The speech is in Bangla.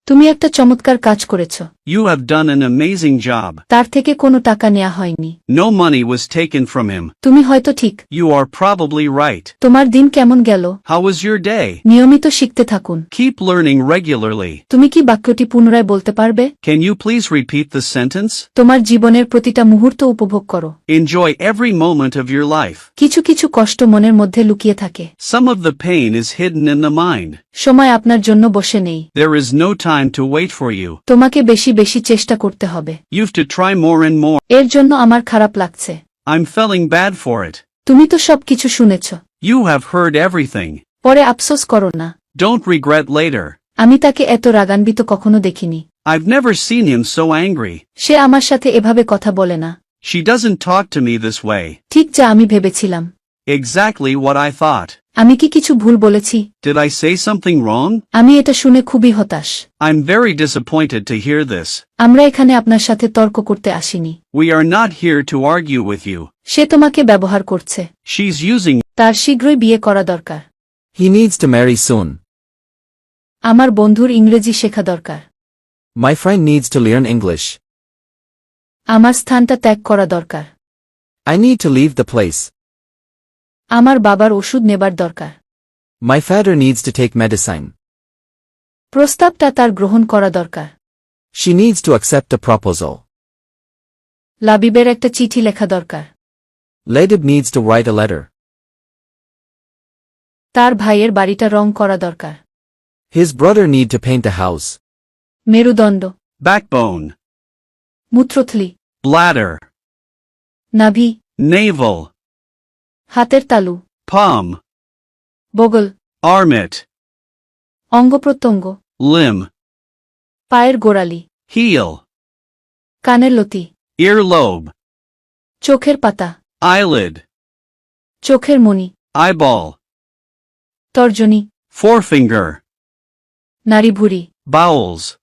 তুমি একটা চমৎকার কাজ করেছো। You have done an amazing job. তার থেকে কোনো টাকা নেওয়া হয়নি। No money was taken from him. তুমি হয়তো ঠিক। You are probably right. তোমার দিন কেমন গেল? How was your day? নিয়মিত শিখতে থাকুন। Keep learning regularly. তুমি কি বাক্যটি পুনরায় বলতে পারবে? Can you please repeat the sentence? তোমার জীবনের প্রতিটা মুহূর্ত উপভোগ করো। Enjoy every moment of your life. কিছু কিছু কষ্ট মনের মধ্যে লুকিয়ে থাকে। Some of the pain is hidden in the mind. সময় আপনার জন্য বসে নেই। There is no time to wait for you. তোমাকে বেশি বেশি চেষ্টা করতে হবে। You've to try more and more. এর জন্য আমার খারাপ লাগছে। I'm feeling bad for it. তুমি তো সবকিছু শুনেছ। You have heard everything. পরে আফসোস করো না। Don't regret later. আমি তাকে এত রাগান্বিত কখনো দেখিনি। I've never seen him so angry. সে আমার সাথে এভাবে কথা বলে না। She doesn't talk to me this way. ঠিক যা আমি ভেবেছিলাম। Exactly what I thought. আমি কি কিছু ভুল বলেছি? Did I say something wrong? আমি এটা শুনে খুবই হতাশ। I'm very disappointed to hear this. আমরা এখানে আপনার সাথে তর্ক করতে আসিনি। We are not here to argue with you. সে তোমাকে ব্যবহার করছে। She's using. তার শীঘ্রই বিয়ে করা দরকার। He needs to marry soon. আমার বন্ধুর ইংরেজি শেখা দরকার। My friend needs to learn English. আমার স্থানটা ত্যাগ করা দরকার। I need to leave the place. আমার বাবার ওষুধ নেবার দরকার। My father needs to take medicine. প্রস্তাবটা তার গ্রহণ করা দরকার। She needs to accept the proposal. লাবিবের একটা চিঠি লেখা দরকার। Ladib needs to write a letter. তার ভাইয়ের বাড়িটা রং করা দরকার। His brother need to paint the house. মেরুদণ্ড, Backbone. মূত্রথলি, Bladder. নাভি, Navel. হাতের তালু, Palm. বগল, Armpit. অঙ্গপ্রত্যঙ্গ, Limb. পায়ের গোড়ালি, Heel. কানের লতি, Earlobe. চোখের পাতা, Eyelid. চোখের মণি, Eyeball. তর্জনী, Forefinger. নাড়ি ভুঁড়ি, Bowels.